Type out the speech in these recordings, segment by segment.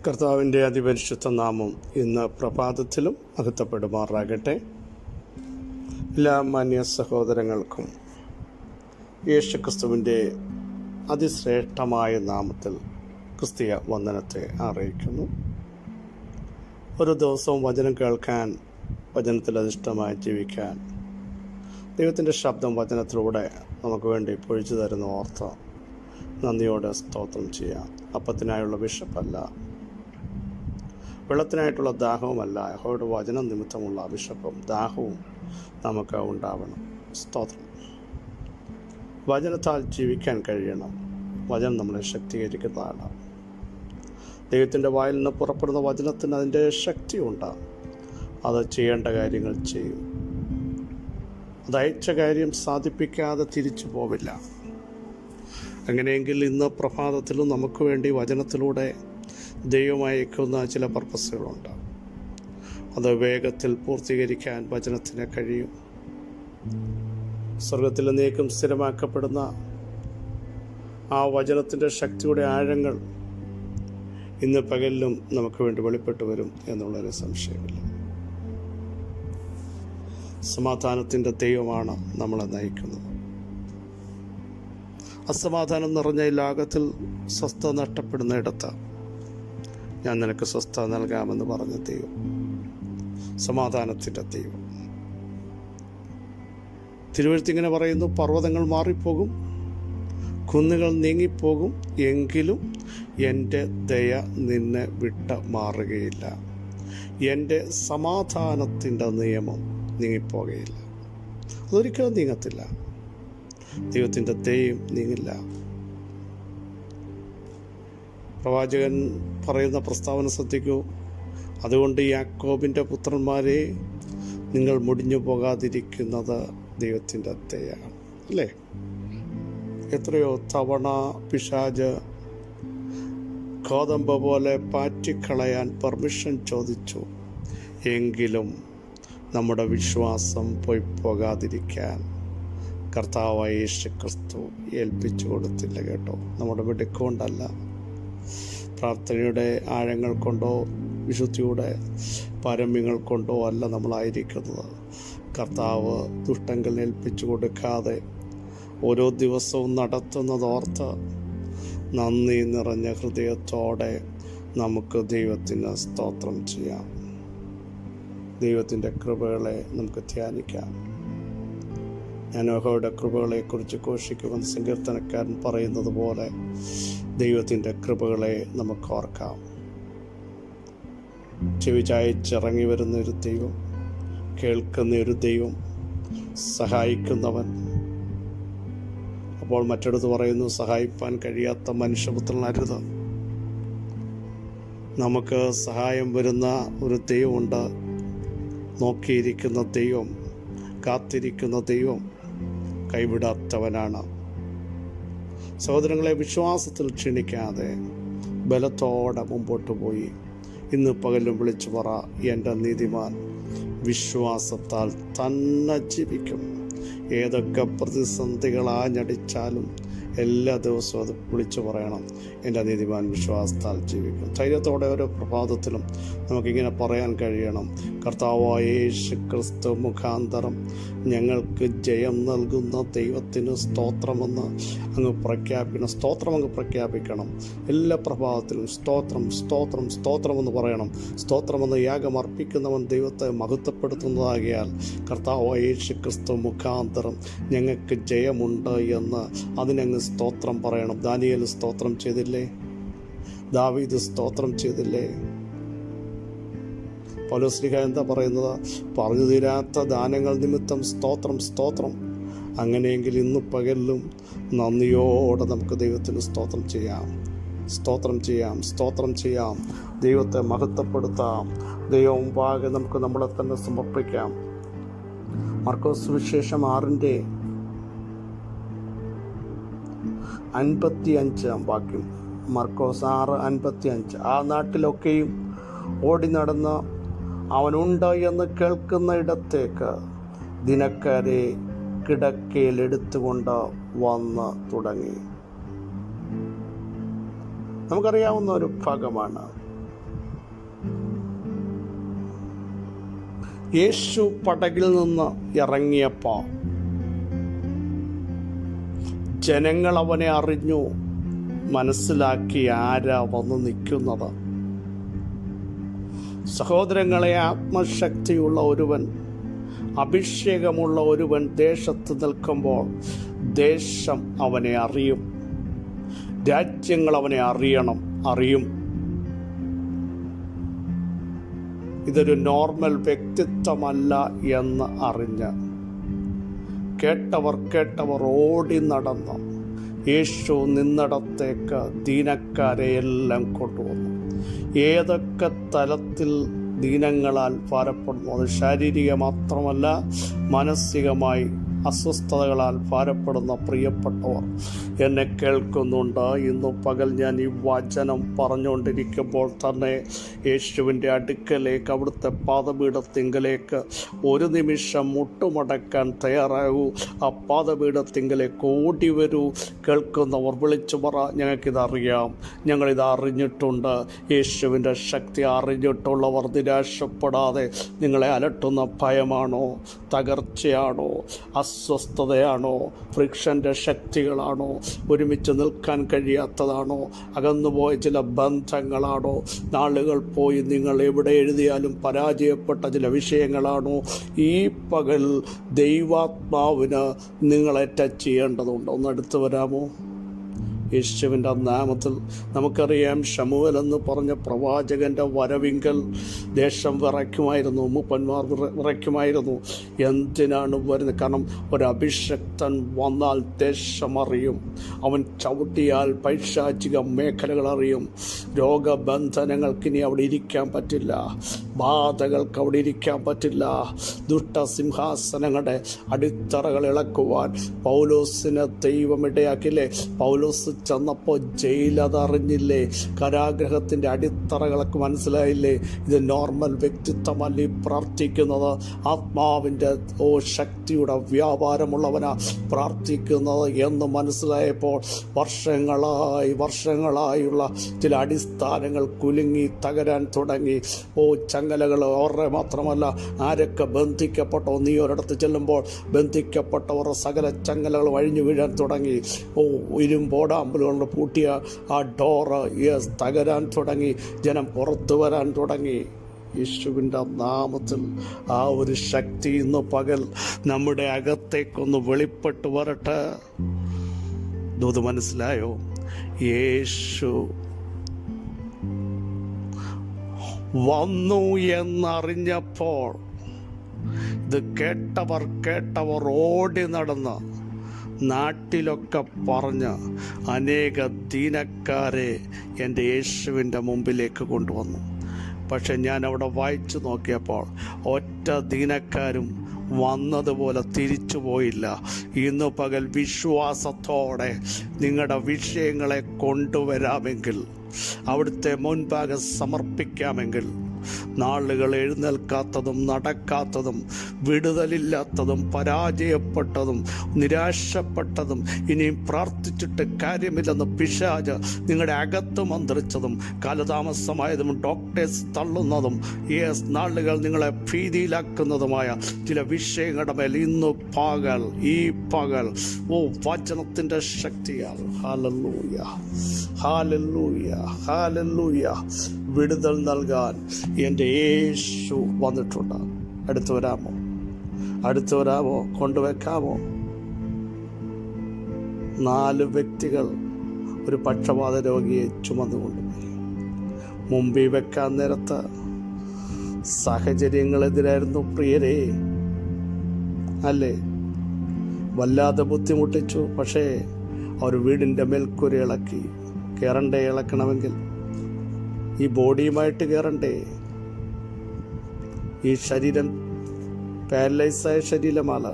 കർത്താവിൻ്റെ അതിപരിശുദ്ധ നാമം ഇന്ന് പ്രഭാതത്തിലും മഹത്വപ്പെടുമാറാകട്ടെ. എല്ലാ മാന്യ സഹോദരങ്ങൾക്കും യേശുക്രിസ്തുവിൻ്റെ അതിശ്രേഷ്ഠമായ നാമത്തിൽ ക്രിസ്തീയ വന്ദനത്തെ അറിയിക്കുന്നു. ഒരു ദിവസവും വചനം കേൾക്കാൻ, വചനത്തിൽ അധിഷ്ഠമായി ജീവിക്കാൻ ദൈവത്തിൻ്റെ ശബ്ദം വചനത്തിലൂടെ നമുക്ക് വേണ്ടി പൊഴിച്ചു തരുന്ന ഓർത്ത് നന്ദിയോടെ സ്തോത്രം ചെയ്യാം. അപ്പത്തിനായുള്ള വിശപ്പല്ല, വെള്ളത്തിനായിട്ടുള്ള ദാഹവുമല്ല, യഹോവയുടെ വചനം നിമിത്തമുള്ള വിശപ്പും ദാഹവും നമുക്ക് ഉണ്ടാവണം. സ്തോത്രം. വചനത്താൽ ജീവിക്കാൻ കഴിയണം. വചനം നമ്മളെ ശക്തീകരിക്കുന്നതാണ്. ദൈവത്തിൻ്റെ വായിൽ നിന്ന് പുറപ്പെടുന്ന വചനത്തിന് അതിൻ്റെ ശക്തിയുണ്ട്. അത് ചെയ്യേണ്ട കാര്യങ്ങൾ ചെയ്യും. അത് അയച്ച കാര്യം സാധിപ്പിക്കാതെ തിരിച്ചു പോവില്ല. അങ്ങനെയെങ്കിൽ ഇന്ന് പ്രഭാതത്തിലും നമുക്ക് വേണ്ടി വചനത്തിലൂടെ ദൈവം അയക്കുന്ന ചില പർപ്പസുകളുണ്ട്. അത് വേഗത്തിൽ പൂർത്തീകരിക്കാൻ വചനത്തിന് കഴിയും. സ്വർഗത്തിൽ എന്നേക്കും സ്ഥിരമാക്കപ്പെടുന്ന ആ വചനത്തിൻ്റെ ശക്തിയുടെ ആഴങ്ങൾ ഇന്ന് പകലിലും നമുക്ക് വേണ്ടി വെളിപ്പെട്ടു വരും എന്നുള്ളൊരു സംശയമില്ല. സമാധാനത്തിൻ്റെ ദൈവമാണ് നമ്മളെ നയിക്കുന്നത്. അസമാധാനം നിറഞ്ഞ ഈ ലോകത്തിൽ സ്വസ്ഥത നഷ്ടപ്പെടുന്ന ഇടത്ത് ഞാൻ നിനക്ക് സ്വസ്ഥത നൽകാമെന്ന് പറഞ്ഞ ദൈവം, സമാധാനത്തിൻ്റെ ദൈവം. തിരുവെഴുത്തിങ്ങനെ പറയുന്നു, പർവ്വതങ്ങൾ മാറിപ്പോകും, കുന്നുകൾ നീങ്ങിപ്പോകും, എങ്കിലും എൻ്റെ ദയ നിന്നെ വിട്ട് മാറുകയില്ല. എൻ്റെ സമാധാനത്തിൻ്റെ നിയമം നീങ്ങിപ്പോകുകയില്ല. അതൊരിക്കലും നീങ്ങത്തില്ല. ദൈവത്തിൻ്റെ ദയയും നീങ്ങില്ല. പ്രവാചകൻ പറയുന്ന പ്രസ്താവന ശ്രദ്ധിക്കൂ. അതുകൊണ്ട് യാക്കോബിൻ്റെ പുത്രന്മാരെ, നിങ്ങൾ മുടിഞ്ഞു പോകാതിരിക്കുന്നത് ദൈവത്തിൻ്റെ ദയാണ്. അല്ലേ? എത്രയോ തവണ പിശാച് ഗോതമ്പ് പോലെ പാറ്റിക്കളയാൻ പെർമിഷൻ ചോദിച്ചു. എങ്കിലും നമ്മുടെ വിശ്വാസം പോയി പോകാതിരിക്കാൻ കർത്താവായ യേശുക്രിസ്തു ഏൽപ്പിച്ചു കൊടുത്തില്ല. കേട്ടോ, നമ്മുടെ മിടുക്കൊണ്ടല്ല, പ്രാർത്ഥനയുടെ ആഴങ്ങൾ കൊണ്ടോ വിശുദ്ധിയുടെ പാരമ്യങ്ങൾ കൊണ്ടോ അല്ല നമ്മളായിരിക്കുന്നത്. കർത്താവ് ദുഷ്ടങ്ങൾ ഏൽപ്പിച്ചു കൊടുക്കാതെ ഓരോ ദിവസവും നടത്തുന്നതോർത്ത് നന്ദി നിറഞ്ഞ ഹൃദയത്തോടെ നമുക്ക് ദൈവത്തിന് സ്തോത്രം ചെയ്യാം. ദൈവത്തിൻ്റെ കൃപകളെ നമുക്ക് ധ്യാനിക്കാം. ഞാൻ യഹോവയുടെ കൃപകളെക്കുറിച്ച് ഘോഷിക്കുമെന്ന് സങ്കീർത്തനക്കാരൻ പറയുന്നത് പോലെ ദൈവത്തിൻ്റെ കൃപകളെ നമുക്ക് ഓർക്കാം. ചെവി ചായച്ചിറങ്ങി വരുന്ന ഒരു ദൈവം, കേൾക്കുന്ന ഒരു ദൈവം, സഹായിക്കുന്നവൻ. അപ്പോൾ മറ്റടുത്ത് പറയുന്നു, സഹായിപ്പാൻ കഴിയാത്ത മനുഷ്യപുത്രനരുത്. നമുക്ക് സഹായം വരുന്ന ഒരു ദൈവമുണ്ട്. നോക്കിയിരിക്കുന്ന ദൈവം, കാത്തിരിക്കുന്ന ദൈവം കൈവിടാത്തവനാണ്. സഹോദരങ്ങളെ, വിശ്വാസത്തിൽ ക്ഷണിക്കാതെ ബലത്തോടെ മുമ്പോട്ട് പോയി ഇന്ന് പകലും വിളിച്ചു പറ, എൻ്റെ നീതിമാൻ വിശ്വാസത്താൽ തന്നെ ജീവിക്കും. ഏതൊക്കെ പ്രതിസന്ധികൾ ആഞ്ഞടിച്ചാലും എല്ലാ ദിവസവും അത് വിളിച്ചു പറയണം, എൻ്റെ നീതിമാൻ വിശ്വാസത്താൽ ജീവിക്കും. ധൈര്യത്തോടെ ഓരോ പ്രഭാതത്തിലും നമുക്കിങ്ങനെ പറയാൻ കഴിയണം, കർത്താവായ യേശുക്രിസ്തു മുഖാന്തരം ഞങ്ങൾക്ക് ജയം നൽകുന്ന ദൈവത്തിന് സ്തോത്രമെന്ന് അങ്ങ് പ്രഖ്യാപിക്കണം. സ്തോത്രം അങ്ങ് പ്രഖ്യാപിക്കണം. എല്ലാ പ്രഭാതത്തിലും സ്തോത്രം സ്തോത്രം സ്തോത്രമെന്ന് പറയണം. സ്തോത്രമെന്ന് യാഗം അർപ്പിക്കുന്നവൻ ദൈവത്തെ മഹത്വപ്പെടുത്തുന്നതാകിയാൽ കർത്താവായ യേശുക്രിസ്തു മുഖാന്തരം ഞങ്ങൾക്ക് ജയമുണ്ട് എന്ന് അതിനങ്ങ് സ്തോത്രം പറയണം. ദാനിയേൽ സ്തോത്രം ചെയ്തില്ലേ? ദാവീദ് സ്തോത്രം ചെയ്തില്ലേ? പൗലോസ്ലീഹ എന്താ പറയുന്നത്? പറഞ്ഞു തീരാത്ത ദാനങ്ങൾ നിമിത്തം സ്തോത്രം സ്തോത്രം. അങ്ങനെയെങ്കിൽ ഇന്ന് പകലിലും നന്ദിയോടെ നമുക്ക് ദൈവത്തിന് സ്തോത്രം ചെയ്യാം, സ്തോത്രം ചെയ്യാം, സ്തോത്രം ചെയ്യാം. ദൈവത്തെ മഹത്വപ്പെടുത്താം. ദൈവം മുമ്പാകെ നമുക്ക് നമ്മളെ തന്നെ സമർപ്പിക്കാം. മർക്കോസ് സുവിശേഷം 6:55 വാക്യം. മർക്കോസ് 6:55. ആ നാട്ടിലൊക്കെയും ഓടി നടന്ന് അവനുണ്ട് എന്ന് കേൾക്കുന്ന ഇടത്തേക്ക് ദിനക്കാരെ കിടക്കയിൽ എടുത്തുകൊണ്ട് വന്ന് തുടങ്ങി. നമുക്കറിയാവുന്ന ഒരു ഭാഗമാണ്. യേശു പടകിൽ നിന്ന് ഇറങ്ങിയപ്പോൾ ജനങ്ങൾ അവനെ അറിഞ്ഞു, മനസ്സിലാക്കി ആരാ വന്ന് നിൽക്കുന്നത്. സഹോദരങ്ങളെ, ആത്മശക്തിയുള്ള ഒരുവൻ, അഭിഷേകമുള്ള ഒരുവൻ ദേശത്ത് നിൽക്കുമ്പോൾ ദേശം അവനെ അറിയും, രാജ്യങ്ങൾ അവനെ അറിയും. ഇതൊരു നോർമൽ വ്യക്തിത്വമല്ല എന്ന് അറിഞ്ഞ് കേട്ടവർ ഓടി നടന്നു യേശു നിന്നിടത്തേക്ക് ദീനക്കാരെയെല്ലാം കൊണ്ടുവന്നു. ഏതൊക്കെ തലത്തിൽ ദീനങ്ങളാൽ ഭാരപ്പെടുന്നു, അത് ശാരീരിക മാത്രമല്ല, മാനസികമായി അസ്വസ്ഥതകളാൽ ഭാരപ്പെടുന്ന പ്രിയപ്പെട്ടവർ എന്നെ കേൾക്കുന്നുണ്ട്. ഇന്നു പകൽ ഞാൻ ഈ വചനം പറഞ്ഞുകൊണ്ടിരിക്കുമ്പോൾ തന്നെ യേശുവിൻ്റെ അടുക്കലേക്ക്, അവിടുത്തെ പാദപീഠത്തിങ്കലേക്ക് ഒരു നിമിഷം മുട്ടുമടക്കാൻ തയ്യാറാകൂ. ആ പാദപീഠത്തിങ്കലേക്ക് ഓടി വരൂ. കേൾക്കുന്നവർ വിളിച്ചു പറ, ഞങ്ങൾക്കിതറിയാം, ഞങ്ങളിത് അറിഞ്ഞിട്ടുണ്ട്. യേശുവിൻ്റെ ശക്തി അറിഞ്ഞിട്ടുള്ളവർ നിരാശപ്പെടാതെ, നിങ്ങളെ അലട്ടുന്ന ഭയമാണോ, തകർച്ചയാണോ, അസ്വസ്ഥതയാണോ, ഫ്രിക്ഷൻ്റെ ശക്തികളാണോ, ഒരുമിച്ച് നിൽക്കാൻ കഴിയാത്തതാണോ, അകന്നുപോയ ചില ബന്ധങ്ങളാണോ, നാളുകൾ പോയി നിങ്ങൾ എവിടെ എഴുതിയാലും പരാജയപ്പെട്ട ചില വിഷയങ്ങളാണോ, ഈ പകൽ ദൈവാത്മാവിന് നിങ്ങളെ ടച്ച് ചെയ്യേണ്ടതുണ്ട്. ഒന്ന് അടുത്ത് വരാമോ? യേശുവിൻ്റെ നാമത്തിൽ. നമുക്കറിയാം, ശമൂവേൽ എന്ന് പറഞ്ഞ പ്രവാചകൻ്റെ വരവിങ്കൽ ദേശം വിറയ്ക്കുമായിരുന്നു, മൂപ്പന്മാർ വിറയ്ക്കുമായിരുന്നു. എന്തിനാണ് വരുന്നത്? കാരണം ഒരഭിഷക്തൻ വന്നാൽ ദേശം അറിയും. അവൻ ചവിട്ടിയാൽ പൈശാചിക മേഖലകൾ അറിയും. രോഗബന്ധനങ്ങൾക്കിനി അവിടെ ഇരിക്കാൻ പറ്റില്ല, ബാധകൾക്ക് അവിടെ ഇരിക്കാൻ പറ്റില്ല. ദുഷ്ടസിംഹാസനങ്ങളുടെ അടിത്തറകൾ ഇളക്കുവാൻ പൗലോസിനെ ദൈവം ഇടയാക്കില്ലേ? പൗലോസ് ചെന്നപ്പോൾ ജയിലതറിഞ്ഞില്ലേ? കാരാഗ്രഹത്തിൻ്റെ അടിത്തറകളൊക്കെ മനസ്സിലായില്ലേ? ഇത് നോർമൽ വ്യക്തിത്വമല്ല ഈ പ്രാർത്ഥിക്കുന്നത്. ആത്മാവിൻ്റെ ശക്തിയുടെ വ്യാപാരമുള്ളവനാ പ്രാർത്ഥിക്കുന്നത് എന്ന് മനസ്സിലായപ്പോൾ വർഷങ്ങളായുള്ള ചില അടിസ്ഥാനങ്ങൾ കുലുങ്ങി തകരാൻ തുടങ്ങി. ചങ്ങലകൾ അവരുടെ മാത്രമല്ല, ആരൊക്കെ ബന്ധിക്കപ്പെട്ടോ, നീ ഒരിടത്ത് ചെല്ലുമ്പോൾ ബന്ധിക്കപ്പെട്ടവരുടെ സകല ചങ്ങലകൾ വഴിഞ്ഞു വീഴാൻ തുടങ്ങി. ഇരുമ്പോടാമ്പലുകൊണ്ട് പൂട്ടിയ ആ ഡോറ് തകരാൻ തുടങ്ങി. ജനം പുറത്തു വരാൻ തുടങ്ങി. യേശുവിൻ്റെ നാമത്തിൽ ആ ഒരു ശക്തി ഇന്ന് പകൽ നമ്മുടെ അകത്തേക്കൊന്ന് വെളിപ്പെട്ട് വരട്ടെ. ഇത് മനസ്സിലായോ? യേശു വന്നു എന്നറിഞ്ഞപ്പോൾ ഇത് കേട്ടവർ ഓടി നടന്ന് നാട്ടിലൊക്കെ പറഞ്ഞ് അനേക ദീനക്കാരെ എൻ്റെ യേശുവിൻ്റെ മുമ്പിലേക്ക് കൊണ്ടുവന്നു. പക്ഷെ ഞാൻ അവിടെ വായിച്ചു നോക്കിയപ്പോൾ ഒറ്റ ദീനക്കാരും വന്നതുപോലെ തിരിച്ചു പോയില്ല. ഇന്ന് പകൽ വിശ്വാസത്തോടെ നിങ്ങളുടെ വിഷയങ്ങളെ കൊണ്ടുവരാമെങ്കിൽ, അവിടുത്തെ മുൻപാകെ സമർപ്പിക്കാമെങ്കിൽ, നാളുകൾ എഴുന്നേൽക്കാത്തതും നടക്കാത്തതും വിടുതലില്ലാത്തതും പരാജയപ്പെട്ടതും നിരാശപ്പെട്ടതും ഇനിയും പ്രാർത്ഥിച്ചിട്ട് കാര്യമില്ലെന്ന് പിശാച് നിങ്ങളുടെ അകത്ത് മന്ത്രിച്ചതും കാലതാമസമായതും ഡോക്ടേഴ്സ് തള്ളുന്നതും നാളുകൾ നിങ്ങളെ ഭീതിയിലാക്കുന്നതുമായ ചില വിഷയങ്ങളുടെ മേൽ ഇന്ന് ഈ പകൽ വചനത്തിൻ്റെ ശക്തിയാൽ ഹല്ലേലൂയ ഹല്ലേലൂയ ഹല്ലേലൂയ വിടുതൽ നൽകാൻ എൻ്റെ യേശു വന്നിട്ടുണ്ട്. അടുത്തു വരാമോ? കൊണ്ടുവെക്കാമോ? 4 വ്യക്തികൾ ഒരു പക്ഷപാത രോഗിയെ ചുമന്നുകൊണ്ടുപോയി. മുമ്പിൽ വെക്കാൻ നേരത്ത് സാഹചര്യങ്ങളെതിരായിരുന്നു പ്രിയരേ, അല്ലേ? വല്ലാതെ ബുദ്ധിമുട്ടിച്ചു. പക്ഷേ അവർ വീടിൻ്റെ മേൽക്കൂര ഇളക്കി. ഇളക്കണമെങ്കിൽ ഈ ബോഡിയുമായിട്ട് കയറണ്ടേ? ഈ ശരീരം പാരലൈസായ ശരീരമാണ്,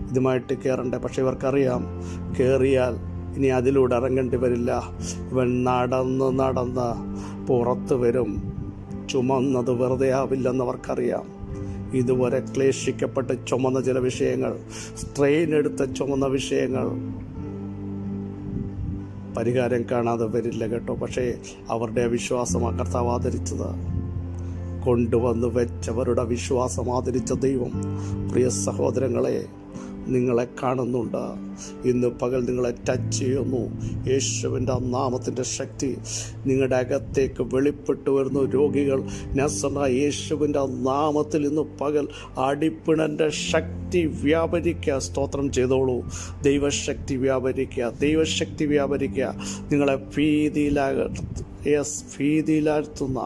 ഇതുമായിട്ട് കയറണ്ടേ? പക്ഷെ ഇവർക്കറിയാം, കയറിയാൽ ഇനി അതിലൂടെ ഇറങ്ങേണ്ടി വരില്ല. ഇവൻ നടന്ന് പുറത്ത് വരും. ചുമന്നത് വെറുതെ ആവില്ലെന്നവർക്കറിയാം. ഇതുവരെ ക്ലേശിക്കപ്പെട്ട് ചുമന്ന ചില വിഷയങ്ങൾ, സ്ട്രെയിൻ എടുത്ത് ചുമന്ന വിഷയങ്ങൾ പരിഹാരം കാണാതെ വരില്ല കേട്ടോ. പക്ഷേ അവരുടെ വിശ്വാസമാണ് കർത്താവ് ആദരിച്ചത്. കൊണ്ടുവന്ന് വെച്ചവരുടെ വിശ്വാസം ആദരിച്ച ദൈവം പ്രിയ സഹോദരങ്ങളെ നിങ്ങളെ കാണുന്നുണ്ട്. ഇന്ന് പകൽ നിങ്ങളെ ടച്ച് ചെയ്യുന്നു. യേശുവിൻ്റെ നാമത്തിൻ്റെ ശക്തി നിങ്ങളുടെ അകത്തേക്ക് വെളിപ്പെട്ടു വരുന്ന രോഗികൾ നസറായ യേശുവിൻ്റെ നാമത്തിൽ ഇന്ന് പകൽ അടിപ്പിണൻ്റെ ശക്തി വ്യാപരിക്കുക. സ്തോത്രം ചെയ്തോളൂ. ദൈവശക്തി വ്യാപരിക്കുക, ദൈവശക്തി വ്യാപരിക്കുക. നിങ്ങളെ ഭീതിയിലാഴ്ത്തുന്ന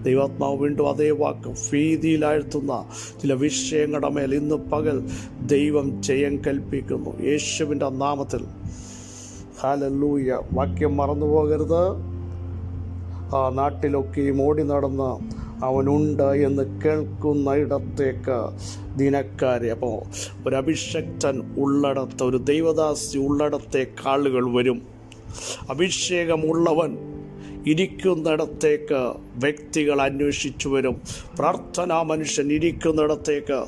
ദൈവാത്മാവ് വീണ്ടും അതേ വാക്ക്, ഭീതിയിലാഴ്ത്തുന്ന ചില വിഷയങ്ങളുടെ മേൽ ഇന്ന് പകൽ ദൈവം ജയം കൽപ്പിക്കുന്നു യേശുവിൻ്റെ നാമത്തിൽ. ഹല്ലേലൂയ. വാക്യം മറന്നു പോകരുത്. ആ നാട്ടിലൊക്കെയും ഓടി നടന്ന് അവനുണ്ട് എന്ന് കേൾക്കുന്ന ഇടത്തേക്ക് ദിനക്കാരെ. അപ്പോൾ ഒരു അഭിഷക്തൻ ഉള്ളിടത്ത്, ഒരു ദൈവദാസി ഉള്ളിടത്തേക്ക് ആളുകൾ വരും. അഭിഷേകമുള്ളവൻ ഇരിക്കുന്നിടത്തേക്ക് വ്യക്തികൾ അന്വേഷിച്ചു വരും. പ്രാർത്ഥനാ മനുഷ്യൻ ഇരിക്കുന്നിടത്തേക്ക്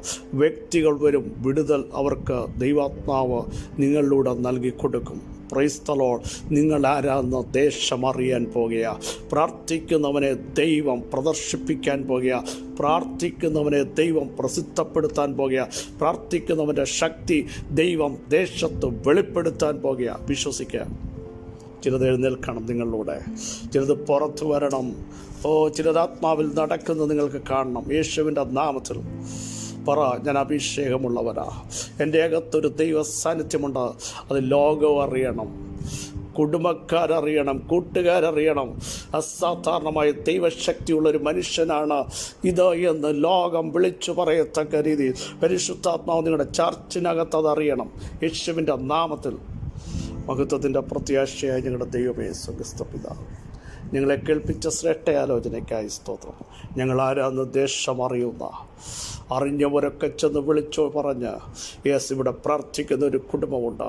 വ്യക്തികൾ വരും. വിടുതൽ അവർക്ക് ദൈവാത്മാവ് നിങ്ങളിലൂടെ നൽകിക്കൊടുക്കും. Praise the Lord. നിങ്ങൾ ആരാന്ന് ദേശം അറിയാൻ പോകുക. പ്രാർത്ഥിക്കുന്നവനെ ദൈവം പ്രദർശിപ്പിക്കാൻ പോകുക. പ്രാർത്ഥിക്കുന്നവനെ ദൈവം പ്രസിദ്ധപ്പെടുത്താൻ പോകുക. പ്രാർത്ഥിക്കുന്നവൻ്റെ ശക്തി ദൈവം ദേശത്ത് വെളിപ്പെടുത്താൻ പോകുക. വിശ്വസിക്കുക. ചിലത് എഴുന്നേൽക്കണം നിങ്ങളിലൂടെ, ചിലത് പുറത്തു വരണം. ചിലത് ആത്മാവിൽ നടക്കുന്നത് നിങ്ങൾക്ക് കാണണം. യേശുവിൻ്റെ നാമത്തിൽ പറ, ഞാൻ അഭിഷേകമുള്ളവനാ. എൻ്റെ അകത്തൊരു ദൈവ സാന്നിധ്യമുണ്ട്. അത് ലോകം അറിയണം, കുടുംബക്കാരറിയണം, കൂട്ടുകാരറിയണം. അസാധാരണമായ ദൈവശക്തിയുള്ളൊരു മനുഷ്യനാണ് ഇത് എന്ന് ലോകം വിളിച്ചു പറയത്തക്ക രീതിയിൽ പരിശുദ്ധാത്മാവ് നിങ്ങളുടെ ചർച്ചിനകത്ത് അതറിയണം. യേശുവിൻ്റെ നാമത്തിൽ മഹത്വത്തിൻ്റെ പ്രത്യാശയായി ഞങ്ങളുടെ ദൈവമേ, സ്വർഗ്ഗസ്ഥ പിതാവേ, ഞങ്ങളെ കേൾപ്പിച്ച ശ്രേഷ്ഠ ആലോചനയ്ക്കായി സ്തോത്രം. ഞങ്ങളാരാന്ന് ദേശം അറിഞ്ഞവരൊക്കെ ചെന്ന് വിളിച്ചോ പറഞ്ഞ് ഇവിടെ പ്രാർത്ഥിക്കുന്ന ഒരു കുടുംബമുണ്ട്.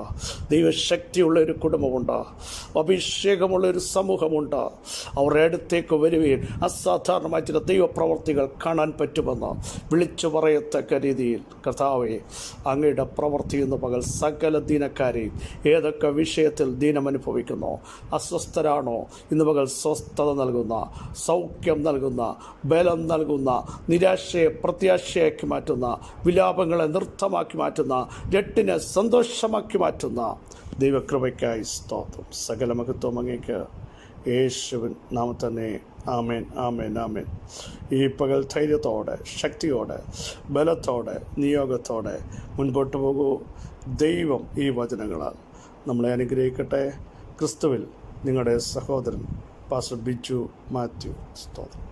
ദൈവശക്തിയുള്ള ഒരു കുടുംബമുണ്ട്. അഭിഷേകമുള്ള ഒരു സമൂഹമുണ്ട്. അവരുടെ അടുത്തേക്ക് വരുകയും അസാധാരണമായ ചില ദൈവപ്രവർത്തികൾ കാണാൻ പറ്റുമെന്ന് വിളിച്ചു പറയത്തക്ക രീതിയിൽ കർത്താവേ, അങ്ങയുടെ പ്രവൃത്തി എന്ന് പകൽ സകല ദീനക്കാരെയും ഏതൊക്കെ വിഷയത്തിൽ ദീനമനുഭവിക്കുന്നോ, അസ്വസ്ഥരാണോ, ഇന്ന് പകൽ സ്വസ്ഥത നൽകുന്ന, സൗഖ്യം നൽകുന്ന, ബലം നൽകുന്ന, നിരാശയെ പ്രത്യാശയാക്കി മാറ്റുന്ന, വിലാപങ്ങളെ നൃത്തമാക്കി മാറ്റുന്ന, രട്ടിനെ സന്തോഷമാക്കി മാറ്റുന്ന ദൈവകൃപയ്ക്കായി സ്തോത്രം. സകല മഹത്വം അങ്ങേക്ക് യേശുവിൻ നാമത്തിൽ തന്നെ. ആമേൻ, ആമേൻ, ആമേൻ. ഈ പകൽ ധൈര്യത്തോടെ, ശക്തിയോടെ, ബലത്തോടെ, നിയോഗത്തോടെ മുൻപോട്ട് പോകൂ. ദൈവം ഈ വചനങ്ങളാൽ നമ്മളെ അനുഗ്രഹിക്കട്ടെ. ക്രിസ്തുവിൽ നിങ്ങളുടെ സഹോദരൻ പാസ്റ്റർ ബിജു മാത്യു. സ്തോത്രം.